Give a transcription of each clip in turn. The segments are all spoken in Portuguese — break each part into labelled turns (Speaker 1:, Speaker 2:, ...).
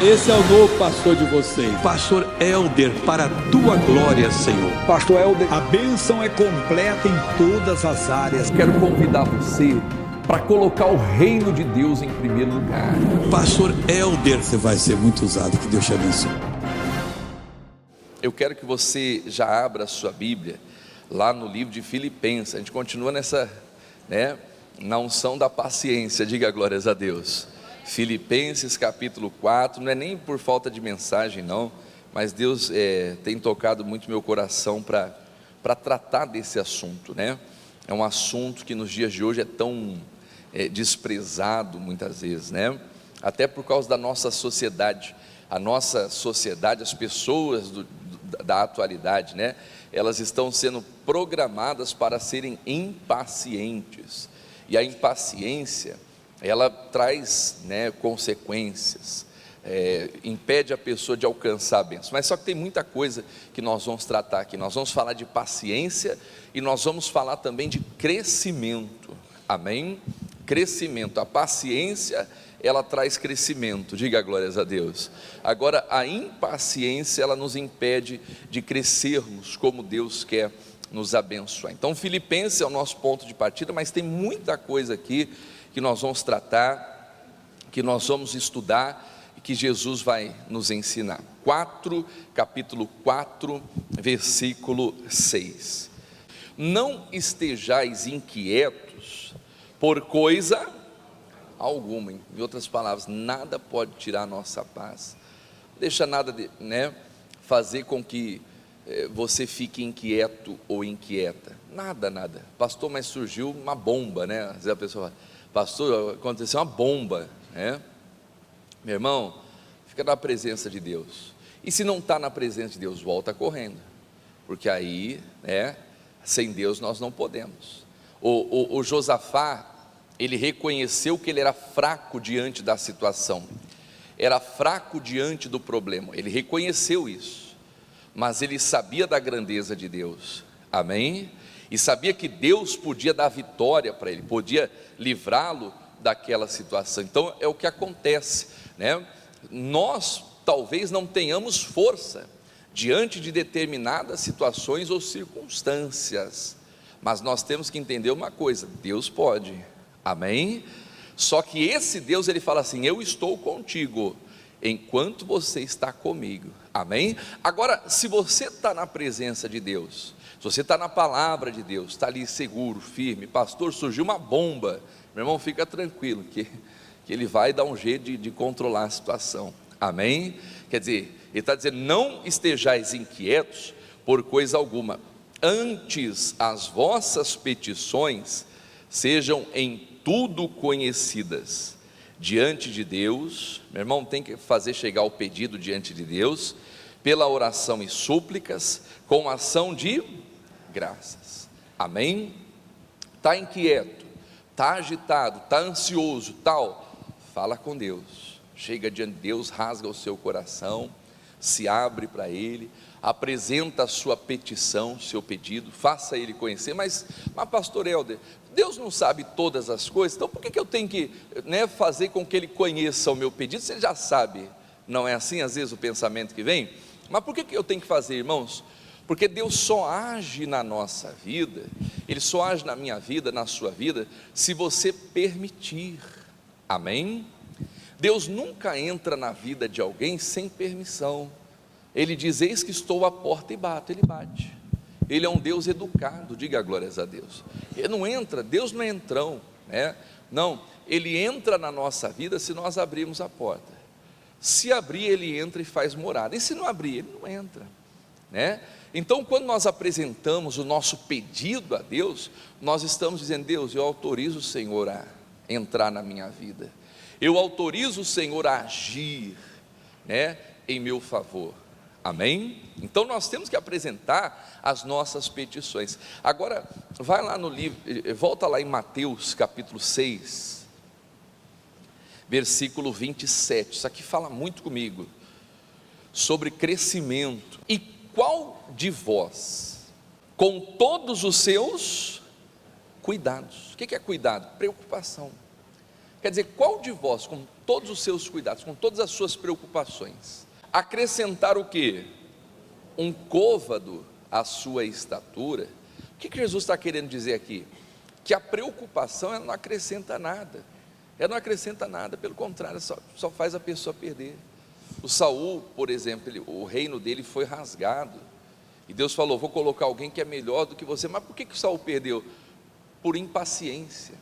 Speaker 1: Esse é o novo pastor de vocês.
Speaker 2: Pastor Elder, para a tua glória, Senhor.
Speaker 3: Pastor Elder, a bênção é completa em todas as áreas.
Speaker 4: Quero convidar você para colocar o reino de Deus em primeiro lugar.
Speaker 2: Pastor Elder, você vai ser muito usado, que Deus te abençoe.
Speaker 4: Eu quero que você já abra a sua Bíblia lá no livro de Filipenses. A gente continua nessa, na unção da paciência, diga glórias a Deus. Filipenses capítulo 4, não é nem por falta de mensagem não, mas Deus tem tocado muito meu coração para tratar desse assunto, É um assunto que nos dias de hoje é tão desprezado muitas vezes, Até por causa da nossa sociedade. A nossa sociedade, as pessoas da atualidade, elas estão sendo programadas para serem impacientes, e a impaciência, ela traz consequências, impede a pessoa de alcançar a bênção. Mas só que tem muita coisa que nós vamos tratar aqui. Nós vamos falar de paciência e nós vamos falar também de crescimento, amém? Crescimento, a paciência, ela traz crescimento, diga glórias a Deus. Agora, a impaciência, ela nos impede de crescermos como Deus quer nos abençoar. Então, Filipenses é o nosso ponto de partida, mas tem muita coisa aqui que nós vamos tratar, que nós vamos estudar e que Jesus vai nos ensinar. Capítulo 4, versículo 6. Não estejais inquietos por coisa alguma. Em outras palavras, nada pode tirar a nossa paz. Deixa nada fazer com que você fique inquieto ou inquieta. Nada. Pastor, mas surgiu uma bomba, Às vezes a pessoa fala, pastor, aconteceu uma bomba, Meu irmão, fica na presença de Deus. E se não está na presença de Deus, volta correndo. Porque aí, sem Deus nós não podemos. O Josafá, ele reconheceu que ele era fraco diante da situação, era fraco diante do problema, ele reconheceu isso, mas ele sabia da grandeza de Deus, amém? E sabia que Deus podia dar vitória para ele, podia livrá-lo daquela situação. Então é o que acontece, Nós talvez não tenhamos força diante de determinadas situações ou circunstâncias, mas nós temos que entender uma coisa: Deus pode, amém? Só que esse Deus, ele fala assim: eu estou contigo enquanto você está comigo, amém? Agora, se você está na presença de Deus, se você está na palavra de Deus, está ali seguro, firme, pastor, surgiu uma bomba, meu irmão, fica tranquilo, que ele vai dar um jeito de controlar a situação, amém? Quer dizer, ele está dizendo: não estejais inquietos por coisa alguma, antes as vossas petições sejam em tudo conhecidas diante de Deus. Meu irmão, tem que fazer chegar o pedido diante de Deus, pela oração e súplicas, com ação de graças, amém? Está inquieto, está agitado, está ansioso, fala com Deus, chega diante de Deus, rasga o seu coração, se abre para Ele, apresenta a sua petição, seu pedido, faça Ele conhecer. Mas pastor Elder, Deus não sabe todas as coisas, então por que eu tenho que fazer com que Ele conheça o meu pedido, se Ele já sabe? Não é assim às vezes o pensamento que vem? Mas por que eu tenho que fazer, irmãos? Porque Deus só age na nossa vida, Ele só age na minha vida, na sua vida, se você permitir, amém? Deus nunca entra na vida de alguém sem permissão. Ele diz: eis que estou à porta e bato. Ele bate. Ele é um Deus educado, diga glórias a Deus. Ele não entra, Deus não é entrão, Não, Ele entra na nossa vida se nós abrirmos a porta. Se abrir, Ele entra e faz morada, e se não abrir, Ele não entra, Então, quando nós apresentamos o nosso pedido a Deus, nós estamos dizendo: Deus, eu autorizo o Senhor a entrar na minha vida, eu autorizo o Senhor a agir, em meu favor, amém? Então nós temos que apresentar as nossas petições. Agora, vai lá no livro, volta lá em Mateus capítulo 6, versículo 27, isso aqui fala muito comigo, sobre crescimento. E qual de vós, com todos os seus cuidados, o que é cuidado? Preocupação. Quer dizer, qual de vós, com todos os seus cuidados, com todas as suas preocupações, acrescentar o quê? Um côvado à sua estatura? O que Jesus está querendo dizer aqui? Que a preocupação, ela não acrescenta nada. Ela não acrescenta nada, pelo contrário, só faz a pessoa perder. O Saul, por exemplo, o reino dele foi rasgado, e Deus falou: vou colocar alguém que é melhor do que você. Mas por que o Saul perdeu? Por impaciência,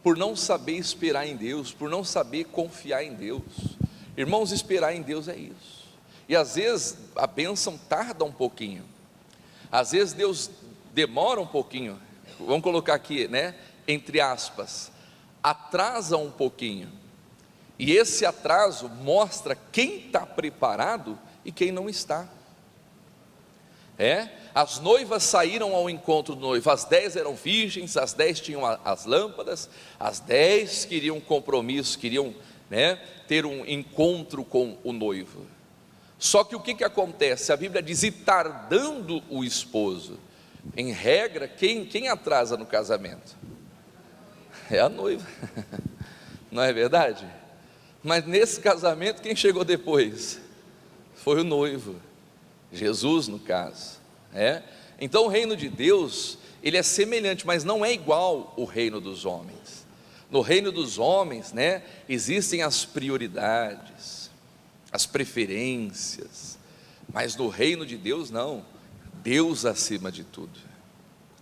Speaker 4: por não saber esperar em Deus, por não saber confiar em Deus. Irmãos, esperar em Deus é isso. E às vezes a bênção tarda um pouquinho, às vezes Deus demora um pouquinho, vamos colocar aqui, né, entre aspas, atrasa um pouquinho, e esse atraso mostra quem está preparado e quem não está. As noivas saíram ao encontro do noivo, as 10 eram virgens, as 10 tinham as lâmpadas, as 10 queriam compromisso, queriam, né, ter um encontro com o noivo. Só que o que acontece? A Bíblia diz: e tardando o esposo. Em regra, quem atrasa no casamento? É a noiva, não é verdade? Mas nesse casamento, quem chegou depois? Foi o noivo, Jesus no caso. Então o reino de Deus, ele é semelhante, mas não é igual o reino dos homens. No reino dos homens, né, existem as prioridades, as preferências, mas no reino de Deus não. Deus acima de tudo,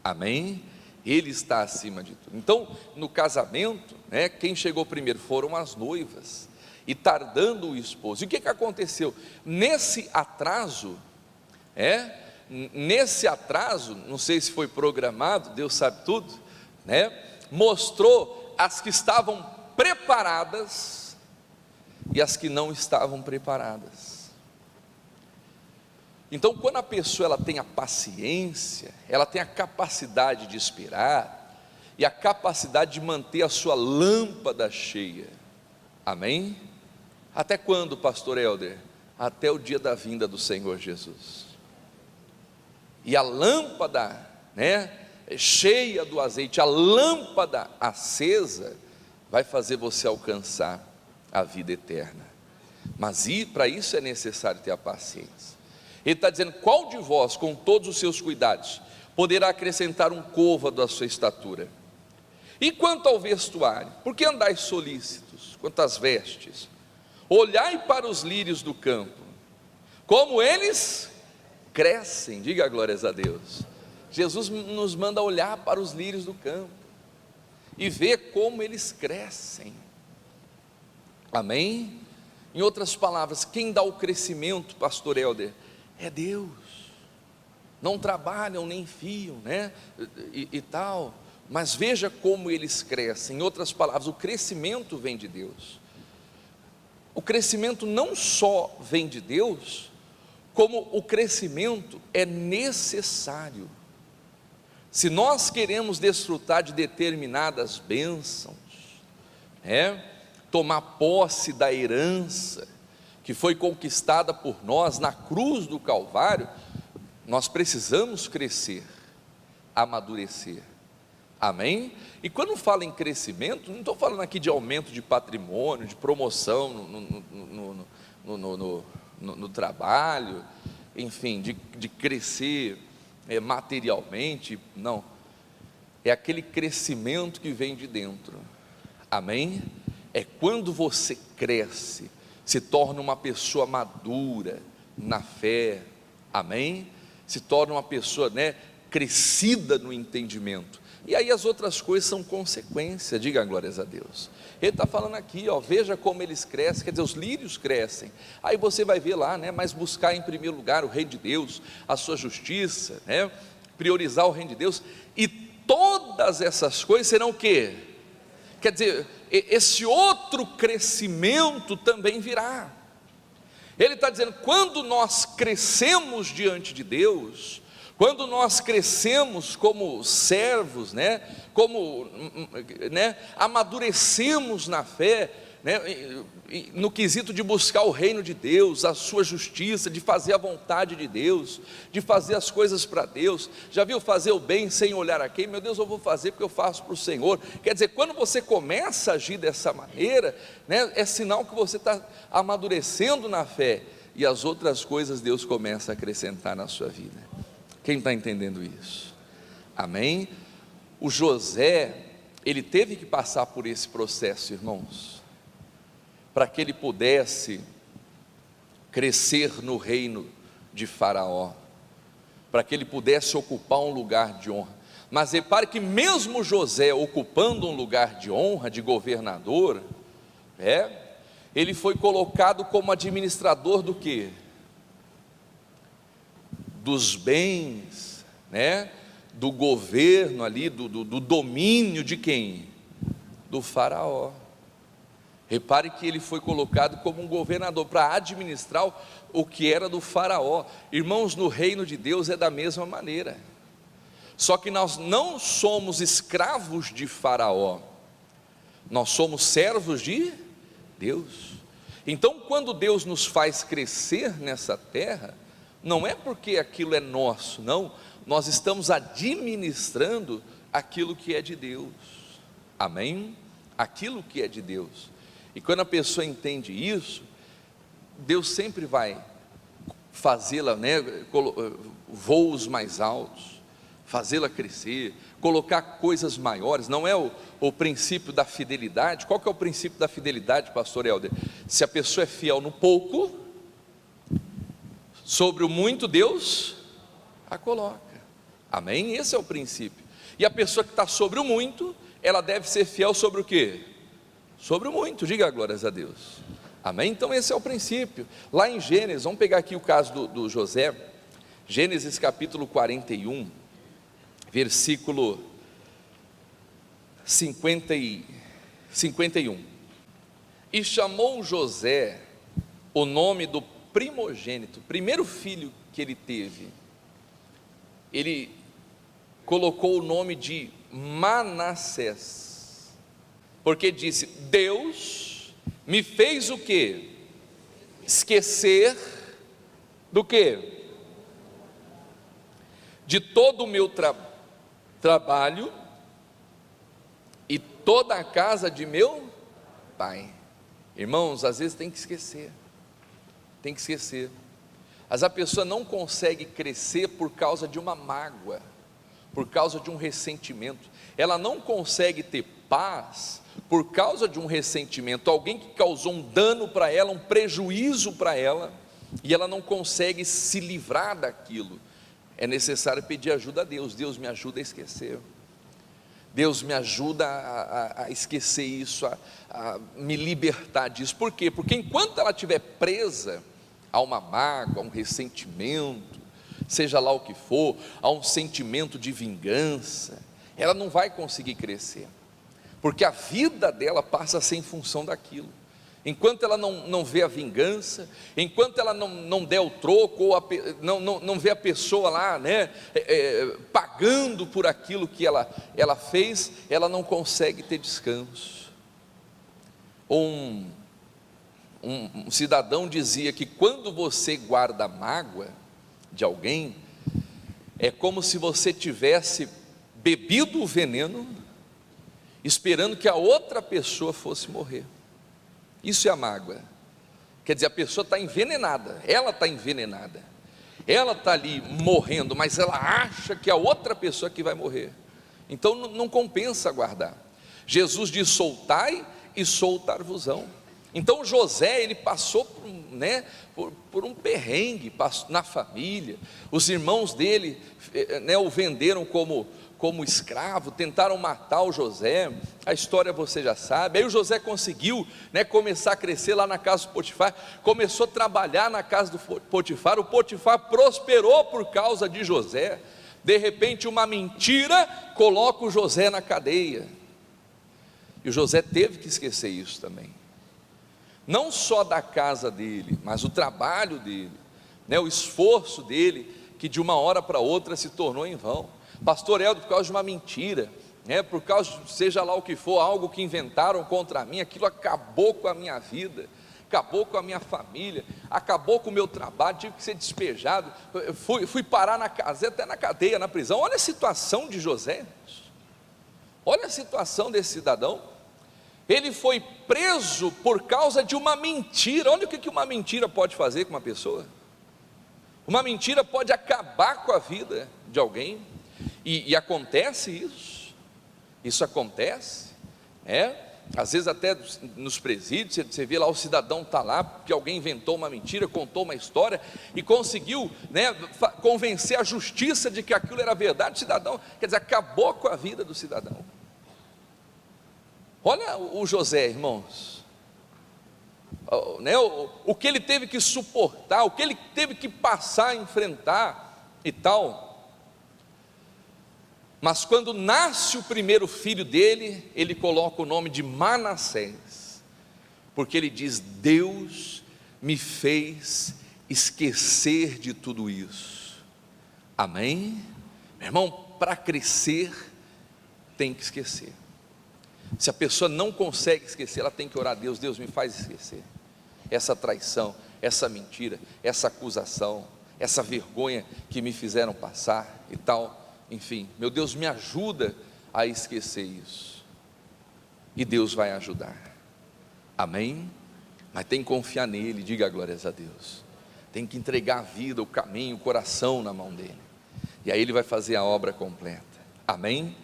Speaker 4: amém? Ele está acima de tudo. Então no casamento, né, quem chegou primeiro foram as noivas, e tardando o esposo. E o que aconteceu? Nesse atraso, não sei se foi programado, Deus sabe tudo, né, mostrou as que estavam preparadas e as que não estavam preparadas. Então, quando a pessoa ela tem a paciência, ela tem a capacidade de esperar e a capacidade de manter a sua lâmpada cheia, amém? Até quando, pastor Helder? Até o dia da vinda do Senhor Jesus. E a lâmpada, né, cheia do azeite, a lâmpada acesa, vai fazer você alcançar a vida eterna. Mas para isso é necessário ter a paciência. Ele está dizendo: qual de vós, com todos os seus cuidados, poderá acrescentar um côvado à sua estatura? E quanto ao vestuário, por que andais solícitos? Quanto às vestes, olhai para os lírios do campo, como eles crescem. Diga glórias a Deus. Jesus nos manda olhar para os lírios do campo e ver como eles crescem, amém? Em outras palavras, quem dá o crescimento, pastor Helder, é Deus. Não trabalham nem fiam, né, e tal, mas veja como eles crescem. Em outras palavras, o crescimento vem de Deus. O crescimento não só vem de Deus, como o crescimento é necessário. Se nós queremos desfrutar de determinadas bênçãos, tomar posse da herança que foi conquistada por nós na cruz do Calvário, nós precisamos crescer, amadurecer, amém? E quando falo em crescimento, não estou falando aqui de aumento de patrimônio, de promoção no trabalho, enfim, de crescer materialmente, não, é aquele crescimento que vem de dentro, amém? É quando você cresce, se torna uma pessoa madura na fé, amém? Se torna uma pessoa, né, crescida no entendimento, e aí as outras coisas são consequência. Diga glórias a Deus. Ele está falando aqui, veja como eles crescem, quer dizer, os lírios crescem. Aí você vai ver lá, né, mas buscar em primeiro lugar o reino de Deus, a sua justiça, né, priorizar o reino de Deus, e todas essas coisas serão o quê? Quer dizer, esse outro crescimento também virá. Ele está dizendo, quando nós crescemos diante de Deus, quando nós crescemos como servos, como amadurecemos na fé, né, no quesito de buscar o reino de Deus, a sua justiça, de fazer a vontade de Deus, de fazer as coisas para Deus. Já viu fazer o bem sem olhar a quem? Meu Deus, eu vou fazer porque eu faço para o Senhor. Quer dizer, quando você começa a agir dessa maneira, né, é sinal que você está amadurecendo na fé, e as outras coisas Deus começa a acrescentar na sua vida. Quem está entendendo isso? Amém? O José, ele teve que passar por esse processo, irmãos, para que ele pudesse crescer no reino de Faraó, para que ele pudesse ocupar um lugar de honra. Mas repare que mesmo José ocupando um lugar de honra, de governador, ele foi colocado como administrador do quê? Dos bens, né? Do governo ali, do domínio de quem? Do Faraó. Repare que ele foi colocado como um governador para administrar o que era do Faraó. Irmãos, no reino de Deus é da mesma maneira, só que nós não somos escravos de Faraó, nós somos servos de Deus. Então, quando Deus nos faz crescer nessa terra, não é porque aquilo é nosso, não, nós estamos administrando aquilo que é de Deus, amém? Aquilo que é de Deus. E quando a pessoa entende isso, Deus sempre vai fazê-la, né, voos mais altos, fazê-la crescer, colocar coisas maiores. Não é o princípio da fidelidade? Qual que é o princípio da fidelidade, pastor Helder? Se a pessoa é fiel no pouco, sobre o muito Deus a coloca, amém? Esse é o princípio. E a pessoa que está sobre o muito, ela deve ser fiel sobre o quê? Sobre o muito, diga glórias a Deus, amém? Então esse é o princípio. Lá em Gênesis, vamos pegar aqui o caso do José, Gênesis capítulo 41, versículo 51. E chamou José o nome do primogênito, primeiro filho que ele teve, ele colocou o nome de Manassés, porque disse: Deus me fez o quê? Esquecer do quê? De todo o meu trabalho e toda a casa de meu pai. Irmãos, às vezes tem que esquecer. Mas a pessoa não consegue crescer por causa de uma mágoa, por causa de um ressentimento. Ela não consegue ter paz por causa de um ressentimento, alguém que causou um dano para ela, um prejuízo para ela, e ela não consegue se livrar daquilo. É necessário pedir ajuda a Deus. Deus, me ajuda a esquecer. Deus, me ajuda a esquecer isso, a me libertar disso. Por quê? Porque enquanto ela estiver presa a uma mágoa, a um ressentimento, seja lá o que for, a um sentimento de vingança, ela não vai conseguir crescer, porque a vida dela passa a ser em função daquilo. Enquanto ela não vê a vingança, enquanto ela não der o troco, ou não vê a pessoa lá, né, pagando por aquilo que ela fez, ela não consegue ter descanso. Um cidadão dizia que quando você guarda mágoa de alguém, é como se você tivesse bebido o veneno, esperando que a outra pessoa fosse morrer. Isso é a mágoa. Quer dizer, a pessoa está envenenada, ela está envenenada, ela está ali morrendo, mas ela acha que a outra pessoa que vai morrer. Então não compensa guardar. Jesus diz: soltai e soltar-vos-ão. Então José, ele passou por um perrengue na família. Os irmãos dele, né, o venderam como escravo, tentaram matar o José, a história você já sabe. Aí o José conseguiu, né, começar a crescer lá na casa do Potifar, começou a trabalhar na casa do Potifar. O Potifar prosperou por causa de José. De repente uma mentira coloca o José na cadeia, e o José teve que esquecer isso também, não só da casa dele, mas o trabalho dele, né, o esforço dele, que de uma hora para outra se tornou em vão. Pastor Helder, por causa de uma mentira, por causa de seja lá o que for, algo que inventaram contra mim, aquilo acabou com a minha vida, acabou com a minha família, acabou com o meu trabalho, tive que ser despejado, fui parar na casa, até na cadeia, na prisão. Olha a situação de José, olha a situação desse cidadão. Ele foi preso por causa de uma mentira. Olha o que uma mentira pode fazer com uma pessoa. Uma mentira pode acabar com a vida de alguém, e acontece isso acontece, às vezes até nos presídios, você vê lá o cidadão está lá, porque alguém inventou uma mentira, contou uma história, e conseguiu convencer a justiça de que aquilo era verdade. O cidadão, quer dizer, acabou com a vida do cidadão. Olha o José, irmãos, o que ele teve que suportar, o que ele teve que passar, enfrentar e tal. Mas quando nasce o primeiro filho dele, ele coloca o nome de Manassés, porque ele diz: Deus me fez esquecer de tudo isso. Amém? Meu irmão, para crescer tem que esquecer. Se a pessoa não consegue esquecer, ela tem que orar a Deus: Deus me faz esquecer essa traição, essa mentira, essa acusação, essa vergonha que me fizeram passar e tal. Enfim, meu Deus, me ajuda a esquecer isso. E Deus vai ajudar. Amém? Mas tem que confiar nele, diga glórias a Deus. Tem que entregar a vida, o caminho, o coração na mão dele. E aí ele vai fazer a obra completa. Amém?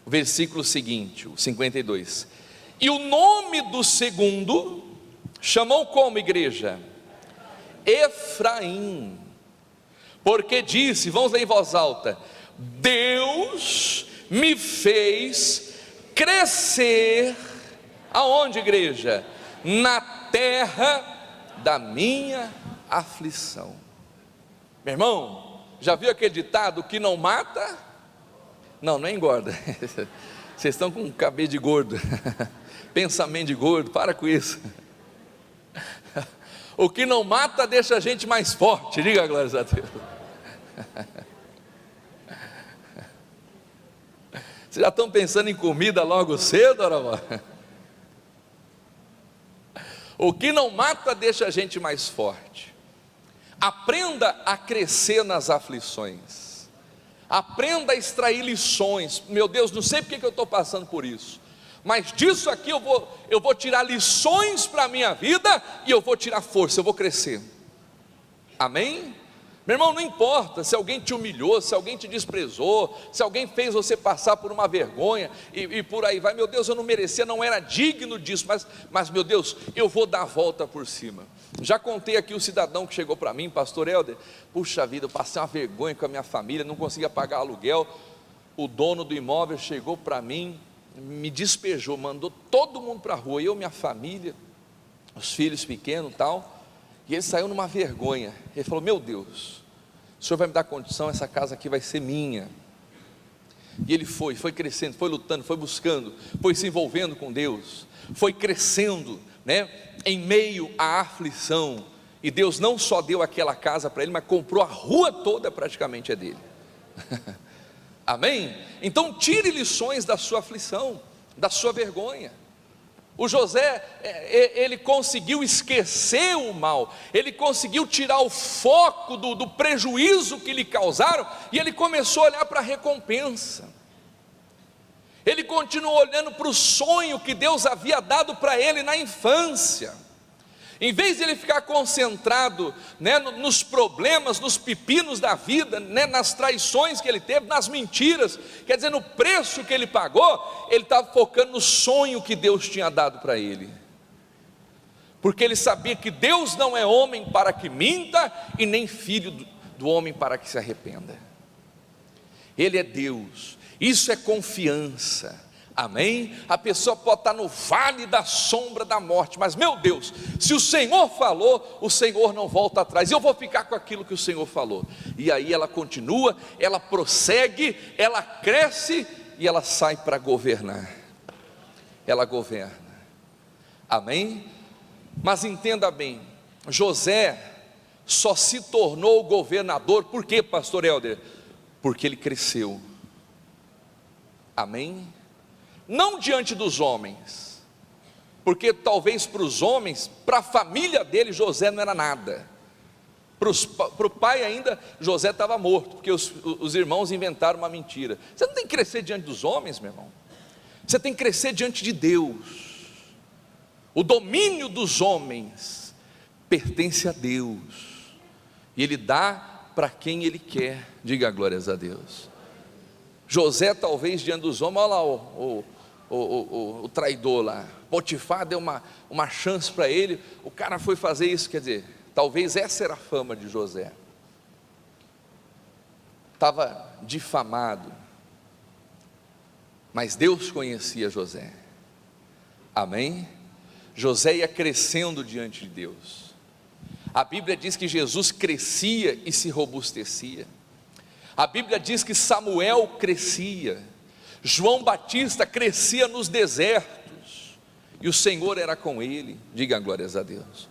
Speaker 4: O versículo seguinte, o 52. E o nome do segundo chamou como, igreja? Efraim. Porque disse, vamos ler em voz alta: Deus me fez crescer, aonde, igreja? Na terra da minha aflição. Meu irmão, já viu aquele ditado: que não mata? Não é engorda. Vocês estão com cabelo de gordo, pensamento de gordo, para com isso. O que não mata deixa a gente mais forte, diga glórias a Deus. Vocês já estão pensando em comida logo cedo, Aravó? O que não mata deixa a gente mais forte. Aprenda a crescer nas aflições. Aprenda a extrair lições. Meu Deus, não sei porque que eu estou passando por isso, mas disso aqui eu vou tirar lições para a minha vida, e eu vou tirar força, eu vou crescer. Amém? Meu irmão, não importa se alguém te humilhou, se alguém te desprezou, se alguém fez você passar por uma vergonha, e por aí vai. Meu Deus, eu não merecia, não era digno disso, mas meu Deus, eu vou dar a volta por cima. Já contei aqui o cidadão que chegou para mim: pastor Helder, puxa vida, eu passei uma vergonha com a minha família, não conseguia pagar aluguel. O dono do imóvel chegou para mim, me despejou, mandou todo mundo para a rua, eu, minha família, os filhos pequenos e tal. E ele saiu numa vergonha. Ele falou: meu Deus, o Senhor vai me dar condição, essa casa aqui vai ser minha. E ele foi crescendo, foi lutando, foi buscando, foi se envolvendo com Deus, foi crescendo, em meio à aflição. E Deus não só deu aquela casa para ele, mas comprou a rua toda, praticamente é dele. Amém? Então tire lições da sua aflição, da sua vergonha. O José, ele conseguiu esquecer o mal, ele conseguiu tirar o foco do prejuízo que lhe causaram, e ele começou a olhar para a recompensa. Ele continuou olhando para o sonho que Deus havia dado para ele na infância. Em vez de ele ficar concentrado nos problemas, nos pepinos da vida, nas traições que ele teve, nas mentiras, quer dizer, no preço que ele pagou, ele estava focando no sonho que Deus tinha dado para ele. Porque ele sabia que Deus não é homem para que minta, e nem filho do homem para que se arrependa. Ele é Deus, isso é confiança. Amém? A pessoa pode estar no vale da sombra da morte, mas meu Deus, se o Senhor falou, o Senhor não volta atrás. Eu vou ficar com aquilo que o Senhor falou. E aí ela continua, ela prossegue, ela cresce, e ela sai para governar. Ela governa. Amém? Mas entenda bem, José só se tornou governador, por quê, pastor Helder? Porque ele cresceu. Amém? Não diante dos homens, porque talvez para os homens, para a família dele, José não era nada. Para o pai ainda, José estava morto, porque os irmãos inventaram uma mentira. Você não tem que crescer diante dos homens, meu irmão. Você tem que crescer diante de Deus. O domínio dos homens pertence a Deus, e Ele dá para quem Ele quer. Diga glórias a Deus. José talvez diante dos homens, olha lá o traidor lá, Potifar deu uma chance para ele, o cara foi fazer isso, quer dizer, talvez essa era a fama de José, estava difamado, mas Deus conhecia José, amém? José ia crescendo diante de Deus. A Bíblia diz que Jesus crescia e se robustecia. A Bíblia diz que Samuel crescia, João Batista crescia nos desertos, e o Senhor era com ele. Diga glórias a Deus.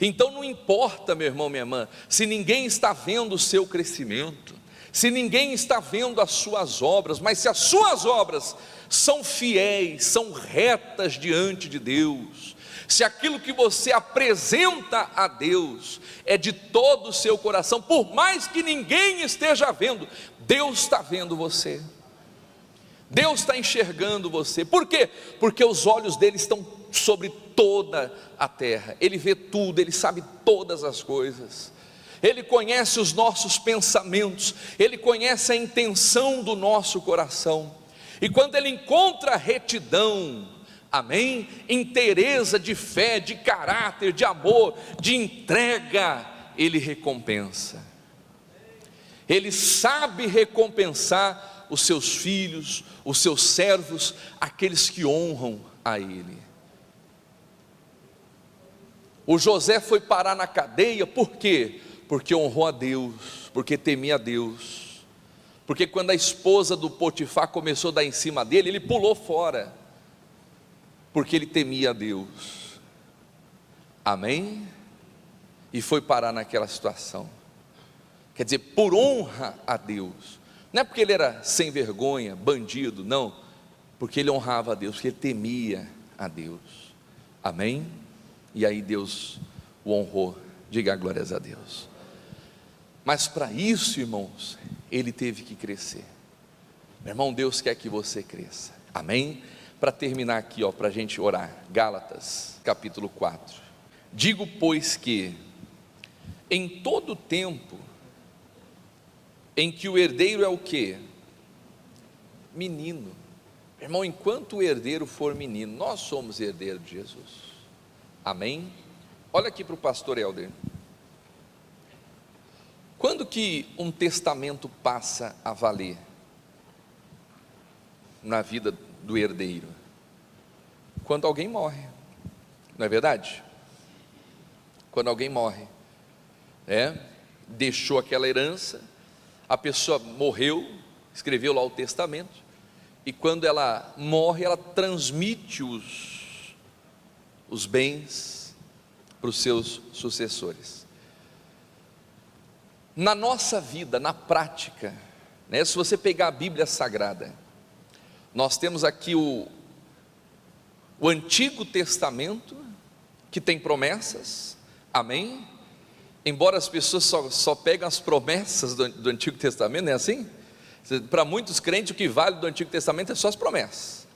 Speaker 4: Então não importa, meu irmão, minha irmã, se ninguém está vendo o seu crescimento, se ninguém está vendo as suas obras, mas se as suas obras são fiéis, são retas diante de Deus, se aquilo que você apresenta a Deus é de todo o seu coração, por mais que ninguém esteja vendo, Deus está vendo você, Deus está enxergando você. Por quê? Porque os olhos dele estão sobre toda a terra, Ele vê tudo, Ele sabe todas as coisas, Ele conhece os nossos pensamentos, Ele conhece a intenção do nosso coração, e quando Ele encontra retidão, amém, inteireza de fé, de caráter, de amor, de entrega, Ele recompensa. Ele sabe recompensar os seus filhos, os seus servos, aqueles que honram a Ele. O José foi parar na cadeia, por quê? Porque honrou a Deus, porque temia a Deus, porque quando a esposa do Potifar começou a dar em cima dele, ele pulou fora, porque ele temia a Deus, amém? E foi parar naquela situação, quer dizer, por honra a Deus, não é porque ele era sem vergonha, bandido, não, porque ele honrava a Deus, porque ele temia a Deus, amém? E aí Deus o honrou, diga glórias a Deus. Mas para isso, irmãos, ele teve que crescer. Meu irmão, Deus quer que você cresça, amém? Para terminar aqui, para a gente orar, Gálatas capítulo 4, digo pois que, em todo tempo, em que o herdeiro é o quê? Menino. Irmão, enquanto o herdeiro for menino, nós somos herdeiros de Jesus, amém? Olha aqui para o pastor Helder, quando que um testamento passa a valer na vida do herdeiro? Quando alguém morre, não é verdade? Quando alguém morre, deixou aquela herança, a pessoa morreu, escreveu lá o testamento, e quando ela morre, ela transmite os bens para os seus sucessores. Na nossa vida, na prática, se você pegar a Bíblia Sagrada, nós temos aqui o Antigo Testamento, que tem promessas, amém? Embora as pessoas só pegam as promessas do Antigo Testamento, não é assim? Para muitos crentes o que vale do Antigo Testamento é só as promessas,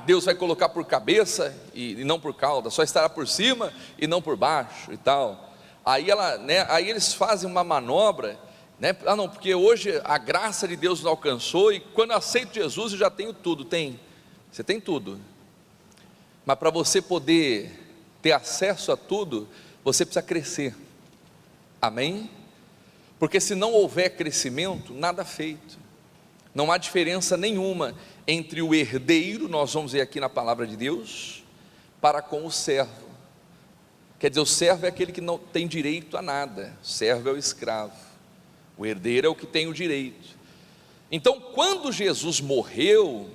Speaker 4: Deus vai colocar por cabeça e não por cauda, só estará por cima e não por baixo e tal. Aí eles fazem uma manobra, não, porque hoje a graça de Deus nos alcançou, e quando eu aceito Jesus eu já tenho tudo. Você tem tudo, mas para você poder ter acesso a tudo, você precisa crescer, amém? Porque se não houver crescimento, nada feito, não há diferença nenhuma entre o herdeiro, nós vamos ver aqui na palavra de Deus, para com o servo. Quer dizer, o servo é aquele que não tem direito a nada, o servo é o escravo, o herdeiro é o que tem o direito. Então, quando Jesus morreu,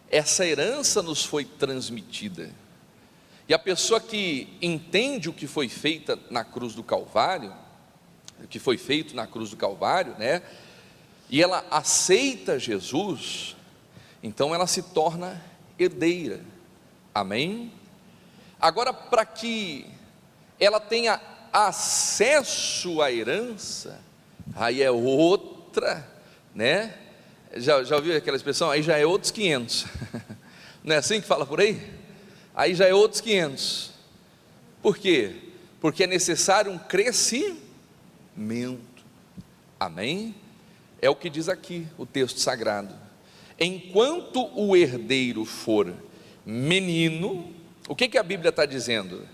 Speaker 4: essa herança nos foi transmitida, e a pessoa que entende o que foi feita na cruz do Calvário, o que foi feito na cruz do Calvário, e ela aceita Jesus, Então ela se torna herdeira, amém? Agora, para que ela tenha acesso à herança, aí é outra, né? Já ouviu aquela expressão? Aí já é outros 500, não é assim que fala por aí? Aí já é outros 500, por quê? Porque é necessário um crescimento, amém? É o que diz aqui o texto sagrado: enquanto o herdeiro for menino, o que a Bíblia está dizendo?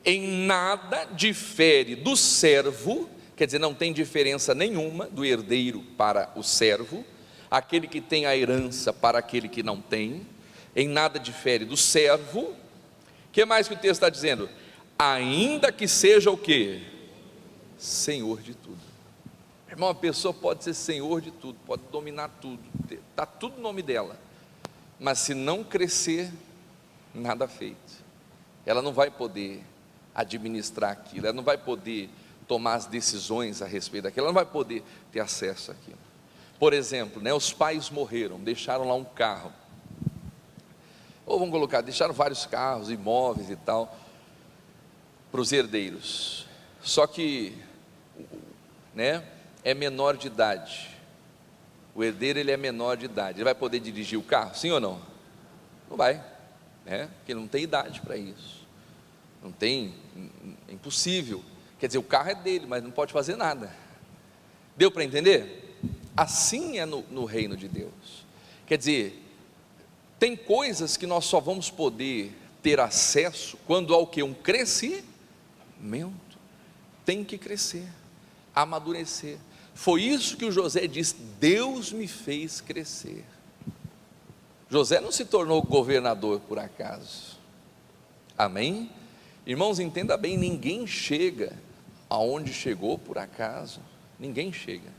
Speaker 4: Em nada difere do servo, quer dizer, não tem diferença nenhuma do herdeiro para o servo, aquele que tem a herança para aquele que não tem, em nada difere do servo. O que mais que o texto está dizendo? Ainda que seja o quê? Senhor de tudo. Irmão, a pessoa pode ser senhor de tudo, pode dominar tudo, está tudo no nome dela, mas se não crescer, nada feito. Ela não vai poder administrar aquilo, ela não vai poder tomar as decisões a respeito daquilo, ela não vai poder ter acesso àquilo. Por exemplo, né, os pais morreram, deixaram lá um carro, ou vamos colocar, deixaram vários carros, imóveis e tal, para os herdeiros, só que, né, é menor de idade. O herdeiro, ele é menor de idade, ele vai poder dirigir o carro, sim ou não? Não vai, né? Porque não tem idade para isso, não tem, é impossível. Quer dizer, o carro é dele, mas não pode fazer nada. Deu para entender? Assim é no reino de Deus. Quer dizer, tem coisas que nós só vamos poder ter acesso quando há o que? Um crescimento. Tem que crescer, amadurecer. Foi isso que o José disse: Deus me fez crescer. José não se tornou governador por acaso, amém? Irmãos, entenda bem, ninguém chega aonde chegou por acaso, ninguém chega,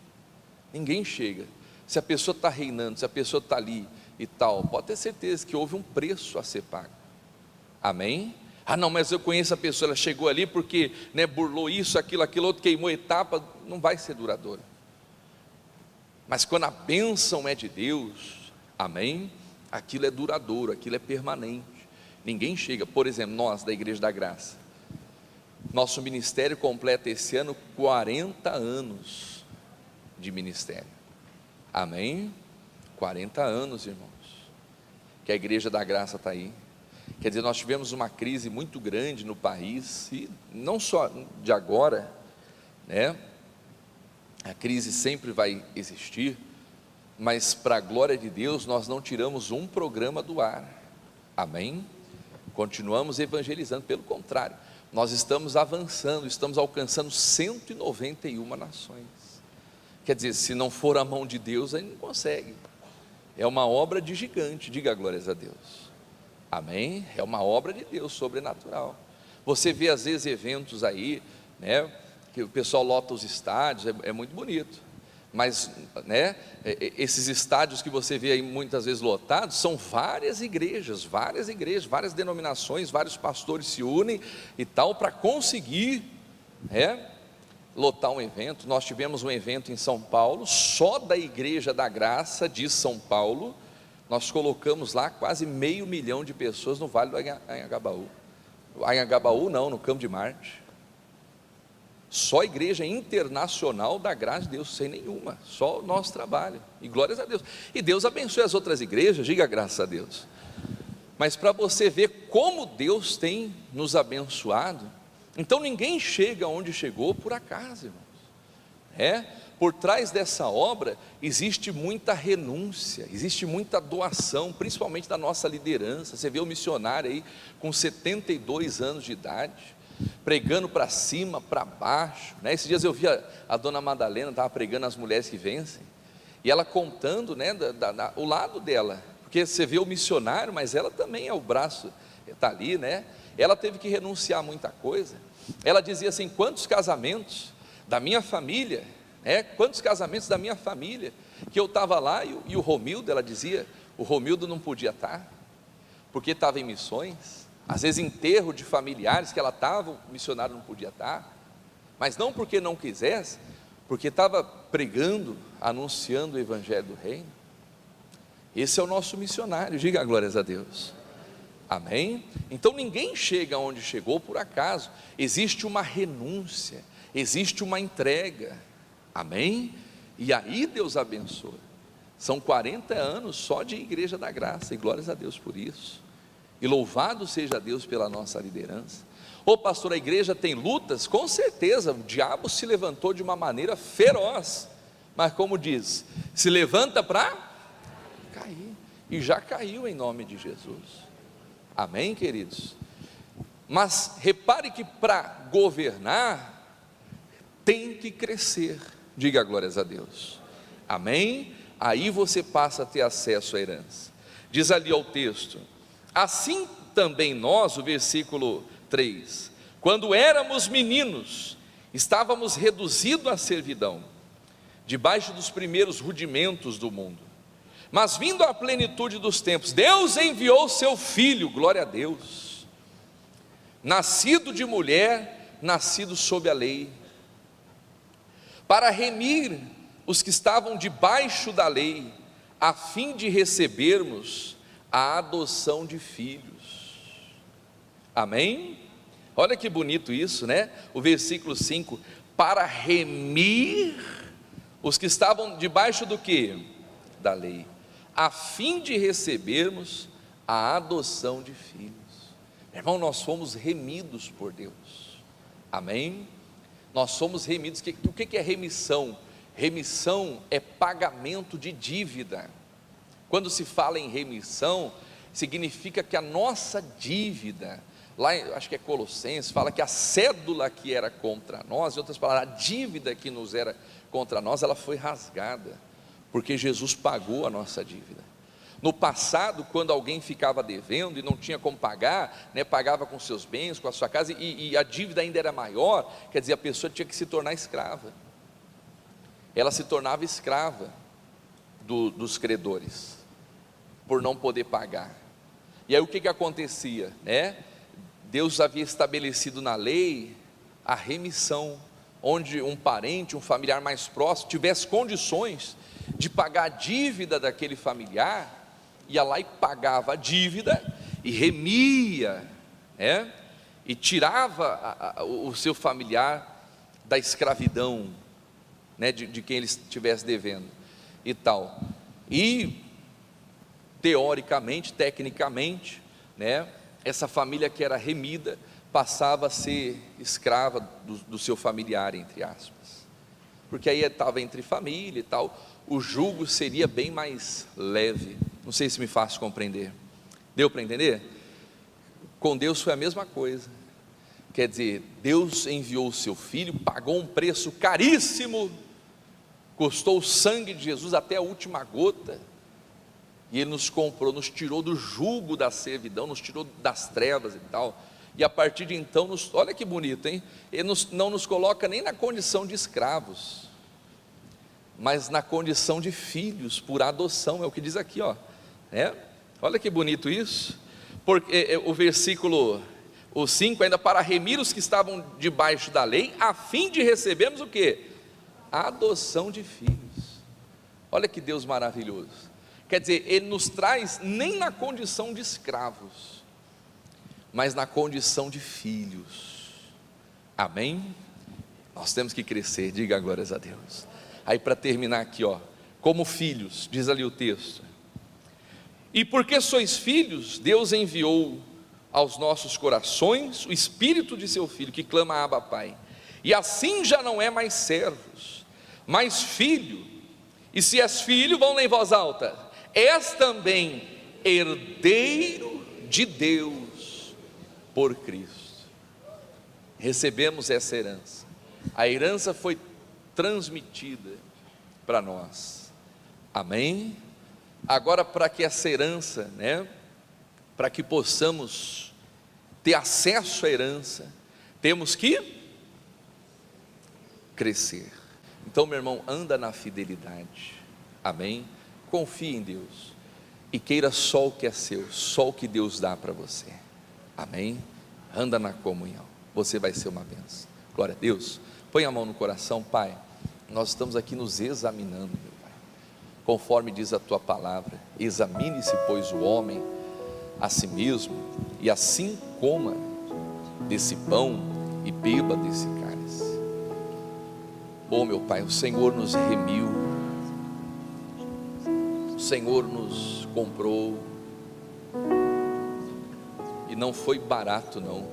Speaker 4: se a pessoa está reinando, se a pessoa está ali e tal, pode ter certeza que houve um preço a ser pago, amém? Ah não, mas eu conheço a pessoa, ela chegou ali porque, né, burlou isso, aquilo outro, queimou etapa, não vai ser duradoura. Mas quando a bênção é de Deus, amém, aquilo é duradouro, aquilo é permanente. Ninguém chega, por exemplo, nós da Igreja da Graça, nosso ministério completa esse ano 40 anos de ministério, amém? 40 anos, irmãos, que a Igreja da Graça está aí. Quer dizer, nós tivemos uma crise muito grande no país, e não só de agora, né? A crise sempre vai existir, mas para a glória de Deus, nós não tiramos um programa do ar, amém? Continuamos evangelizando, pelo contrário, nós estamos avançando, estamos alcançando 191 nações. Quer dizer, se não for a mão de Deus, a gente não consegue. É uma obra de gigante, diga glórias a Deus. Amém? É uma obra de Deus sobrenatural. Você vê às vezes eventos aí, né, que o pessoal lota os estádios, é muito bonito, mas, né, esses estádios que você vê aí muitas vezes lotados, são várias igrejas, várias denominações, vários pastores se unem e tal, para conseguir, né, lotar um evento. Nós tivemos um evento em São Paulo, só da Igreja da Graça de São Paulo, nós colocamos lá quase 500 mil de pessoas no Vale do Anhangabaú. Anhangabaú não, no Campo de Marte. Só a Igreja Internacional da Graça de Deus, sem nenhuma, só o nosso trabalho, e glórias a Deus. E Deus abençoe as outras igrejas, diga graças a Deus. Mas para você ver como Deus tem nos abençoado, então ninguém chega onde chegou por acaso, irmãos. Por trás dessa obra existe muita renúncia, existe muita doação, principalmente da nossa liderança. Você vê o missionário aí com 72 anos de idade, pregando para cima, para baixo, né? Esses dias eu vi a dona Madalena, estava pregando as mulheres que vencem, e ela contando, né, o lado dela, porque você vê o missionário, mas ela também é o braço, está ali, né? Ela teve que renunciar a muita coisa. Ela dizia assim: quantos casamentos da minha família, quantos casamentos da minha família, que eu estava lá, e o Romildo, ela dizia, o Romildo não podia estar, porque estava em missões. Às vezes enterro de familiares que ela estava, o missionário não podia estar, mas não porque não quisesse, porque estava pregando, anunciando o Evangelho do Reino. Esse é o nosso missionário, diga glórias a Deus. Amém? Então ninguém chega onde chegou por acaso, existe uma renúncia, existe uma entrega, amém? E aí Deus abençoa. São 40 anos só de Igreja da Graça, e glórias a Deus por isso, e louvado seja Deus pela nossa liderança. Ô pastor, a igreja tem lutas? Com certeza, o diabo se levantou de uma maneira feroz, mas como diz, se levanta para cair, e já caiu em nome de Jesus. Amém, queridos? Mas repare que para governar tem que crescer, diga glórias a Deus, amém? Aí você passa a ter acesso à herança. Diz ali ao texto: assim também nós, o versículo 3, quando éramos meninos, estávamos reduzidos à servidão, debaixo dos primeiros rudimentos do mundo. Mas vindo à plenitude dos tempos, Deus enviou seu Filho, glória a Deus, nascido de mulher, nascido sob a lei, para remir os que estavam debaixo da lei, a fim de recebermos a adoção de filhos. Amém? Olha que bonito isso, né? O versículo 5, para remir os que estavam debaixo do quê? Da lei, a fim de recebermos a adoção de filhos. Irmão, nós fomos remidos por Deus, amém? Nós somos remidos. O que é remissão? Remissão é pagamento de dívida. Quando se fala em remissão, significa que a nossa dívida, lá acho que é Colossenses, fala que a cédula que era contra nós, em outras palavras, a dívida que nos era contra nós, ela foi rasgada, porque Jesus pagou a nossa dívida. No passado, quando alguém ficava devendo e não tinha como pagar, né, pagava com seus bens, com a sua casa, e a dívida ainda era maior, quer dizer, a pessoa tinha que se tornar escrava. Ela se tornava escrava dos credores, por não poder pagar. E aí o que acontecia, né? Deus havia estabelecido na lei a remissão, onde um parente, um familiar mais próximo, tivesse condições de pagar a dívida daquele familiar, ia lá e pagava a dívida, e remia, né? E tirava o seu familiar da escravidão, né? de quem ele estivesse devendo, e tal. E teoricamente, tecnicamente, né? Essa família que era remida, passava a ser escrava do seu familiar, entre aspas, porque aí estava entre família e tal, o jugo seria bem mais leve. Não sei se me faço compreender. Deu para entender? Com Deus foi a mesma coisa. Quer dizer, Deus enviou o seu Filho, pagou um preço caríssimo, custou o sangue de Jesus até a última gota, e Ele nos comprou, nos tirou do jugo da servidão, nos tirou das trevas e tal, e a partir de então, olha que bonito, hein? Ele não nos coloca nem na condição de escravos, mas na condição de filhos, por adoção, é o que diz aqui, ó, né? Olha que bonito isso, porque o versículo 5, ainda para remir os que estavam debaixo da lei, a fim de recebermos o quê? A adoção de filhos. Olha que Deus maravilhoso. Quer dizer, Ele nos traz nem na condição de escravos, mas na condição de filhos, amém? Nós temos que crescer, diga glórias a Deus. Aí para terminar aqui, ó, como filhos, diz ali o texto, e porque sois filhos, Deus enviou aos nossos corações o Espírito de seu Filho, que clama Abba Pai, e assim já não é mais servos, mas filho, e se és filho, vão lá em voz alta, és também herdeiro de Deus por Cristo. Recebemos essa herança, a herança foi transmitida para nós, amém? Agora, para que essa herança, né, para que possamos ter acesso à herança, temos que crescer. Então, meu irmão, anda na fidelidade, amém? Confie em Deus e queira só o que é seu, só o que Deus dá para você, amém? Anda na comunhão, você vai ser uma bênção. Glória a Deus. Põe a mão no coração. Pai, nós estamos aqui nos examinando, meu Pai. conforme diz a tua palavra. Examine-se, pois, o homem a si mesmo, e assim coma desse pão e beba desse cálice. Oh meu Pai, o Senhor nos remiu, o Senhor nos comprou, e não foi barato não,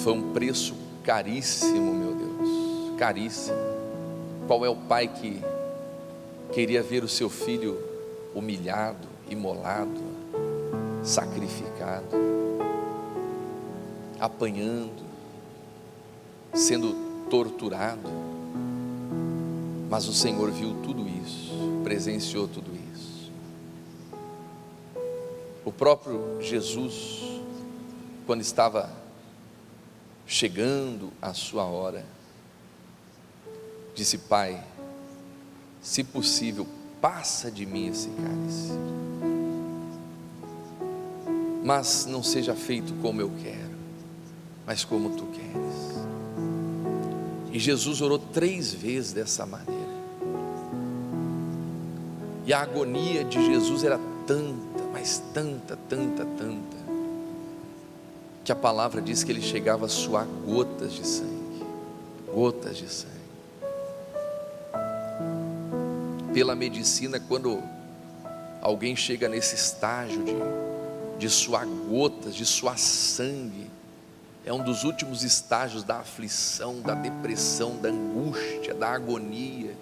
Speaker 4: foi um preço caríssimo, meu Deus, caríssimo. Qual é o pai que queria ver o seu filho humilhado, imolado, sacrificado, apanhando, sendo torturado? Mas o Senhor viu tudo isso, presenciou tudo isso. O próprio Jesus, quando estava chegando a sua hora, disse: Pai, se possível, passa de mim esse cálice, mas não seja feito como eu quero, mas como tu queres. E Jesus orou 3 vezes dessa maneira, e a agonia de Jesus era tanta, mas tanta, que a palavra diz que ele chegava a suar gotas de sangue, gotas de sangue. Pela medicina, quando alguém chega nesse estágio de suar gotas, de suar sangue, é um dos últimos estágios da aflição, da depressão, da angústia, da agonia.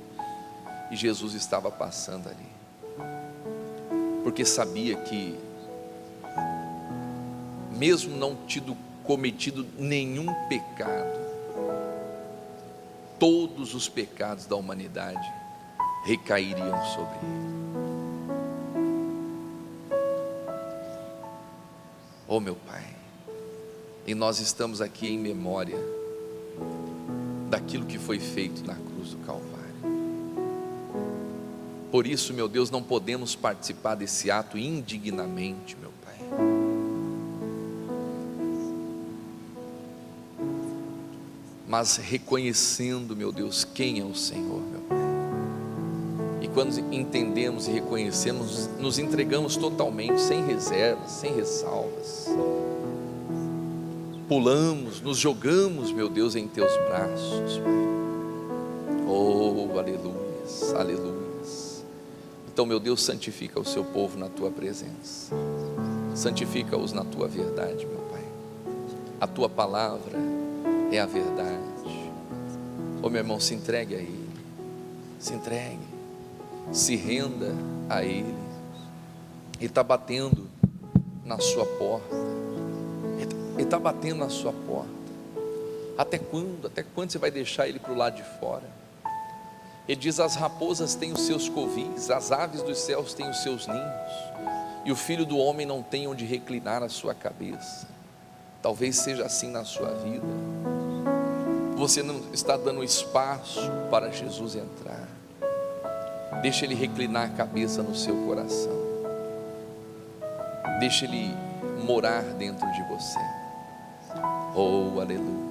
Speaker 4: E Jesus estava passando ali, porque sabia que, mesmo não tido cometido nenhum pecado, todos os pecados da humanidade recairiam sobre ele. Oh meu Pai, e nós estamos aqui em memória daquilo que foi feito na cruz do Calvário. Por isso, meu Deus, não podemos participar desse ato indignamente, meu Pai. Mas reconhecendo, meu Deus, quem é o Senhor, meu Pai. E quando entendemos e reconhecemos, nos entregamos totalmente, sem reservas, sem ressalvas. Pulamos, nos jogamos, meu Deus, em teus braços, Pai. Oh, aleluias, aleluias. Então, meu Deus, santifica o seu povo na tua presença, santifica-os na tua verdade, meu Pai. A tua palavra é a verdade. Oh meu irmão, se entregue a Ele, se entregue, se renda a Ele. Ele está batendo na sua porta, Ele está batendo na sua porta. Até quando? Até quando você vai deixar Ele para o lado de fora? Ele diz: as raposas têm os seus covis, as aves dos céus têm os seus ninhos, e o Filho do homem não tem onde reclinar a sua cabeça. Talvez seja assim na sua vida. Você não está dando espaço para Jesus entrar. Deixa Ele reclinar a cabeça no seu coração, deixa Ele morar dentro de você. Oh, aleluia.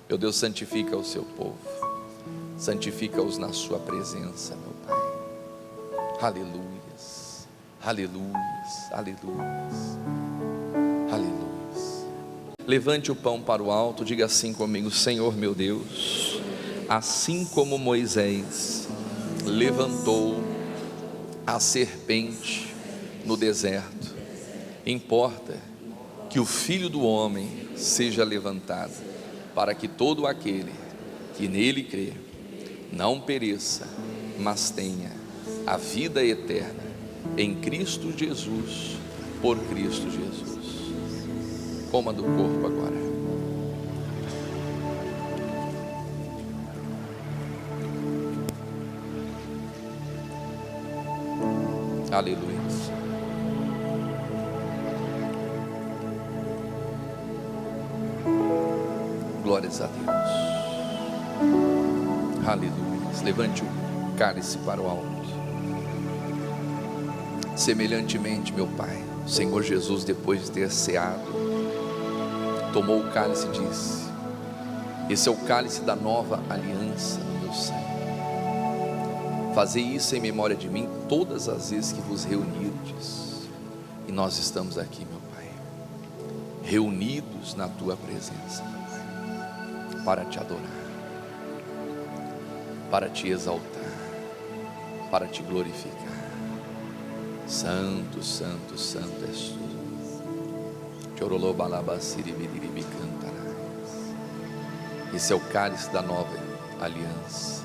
Speaker 4: Meu Deus, santifica o seu povo, santifica-os na sua presença, meu Pai. Aleluias, aleluias, aleluias, aleluias. Levante o pão para o alto, diga assim comigo: Senhor meu Deus, assim como Moisés levantou a serpente no deserto, importa que o Filho do homem seja levantado, para que todo aquele que nele crê não pereça, mas tenha a vida eterna em Cristo Jesus, por Cristo Jesus. Coma do corpo agora. Aleluia. Glórias a Deus. Aleluia. Levante o cálice para o alto. Semelhantemente, meu Pai, o Senhor Jesus, depois de ter ceado, tomou o cálice e disse: esse é o cálice da nova aliança no Senhor. Fazei isso em memória de mim todas as vezes que vos reunirdes. E nós estamos aqui, meu Pai, reunidos na Tua presença, meu Pai, para Te adorar, para Te exaltar, para Te glorificar. Santo, santo, santo és Tu. Esse é o cálice da nova aliança,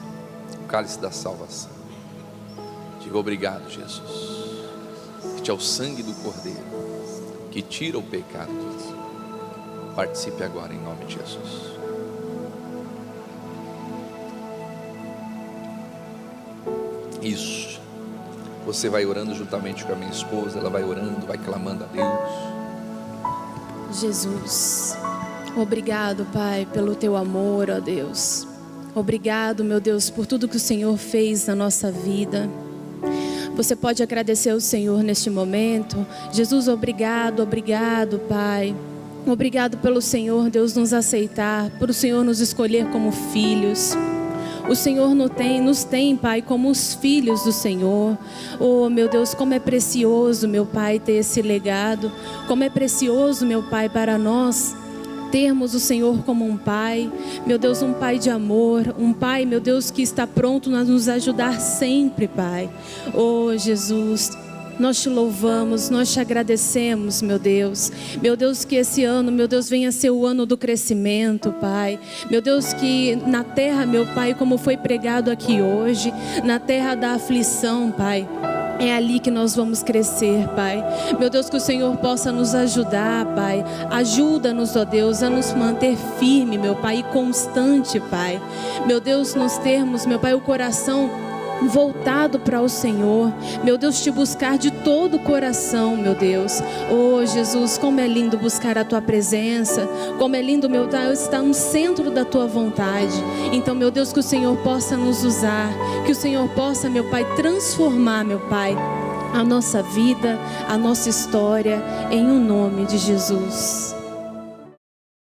Speaker 4: o cálice da salvação. Diga obrigado, Jesus. Este é o sangue do Cordeiro que tira o pecado. Participe agora em nome de Jesus. Isso. Você vai orando juntamente com a minha esposa. Ela vai orando, vai clamando a Deus.
Speaker 5: Jesus, obrigado, Pai, pelo Teu amor, ó Deus. Obrigado, meu Deus, por tudo que o Senhor fez na nossa vida. Você pode agradecer ao Senhor neste momento. Jesus, obrigado, obrigado, Pai. Obrigado pelo Senhor, Deus, nos aceitar, por o Senhor nos escolher como filhos. O Senhor nos tem, Pai, como os filhos do Senhor. Oh, meu Deus, como é precioso, meu Pai, ter esse legado. Como é precioso, meu Pai, para nós termos o Senhor como um Pai. Meu Deus, um Pai de amor. Um Pai, meu Deus, que está pronto a nos ajudar sempre, Pai. Oh, Jesus, nós Te louvamos, nós Te agradecemos, meu Deus. Meu Deus, que esse ano, meu Deus, venha ser o ano do crescimento, Pai. Meu Deus, que na terra, meu Pai, como foi pregado aqui hoje, na terra da aflição, Pai, é ali que nós vamos crescer, Pai. Meu Deus, que o Senhor possa nos ajudar, Pai. Ajuda-nos, ó Deus, a nos manter firme, meu Pai, e constante, Pai. Meu Deus, nós termos, meu Pai, o coração voltado para o Senhor. Meu Deus, Te buscar de todo o coração, meu Deus. Oh, Jesus, como é lindo buscar a Tua presença. Como é lindo, meu Deus, estar no centro da Tua vontade. Então, meu Deus, que o Senhor possa nos usar. Que o Senhor possa, meu Pai, transformar, meu Pai, a nossa vida, a nossa história, em o nome de Jesus.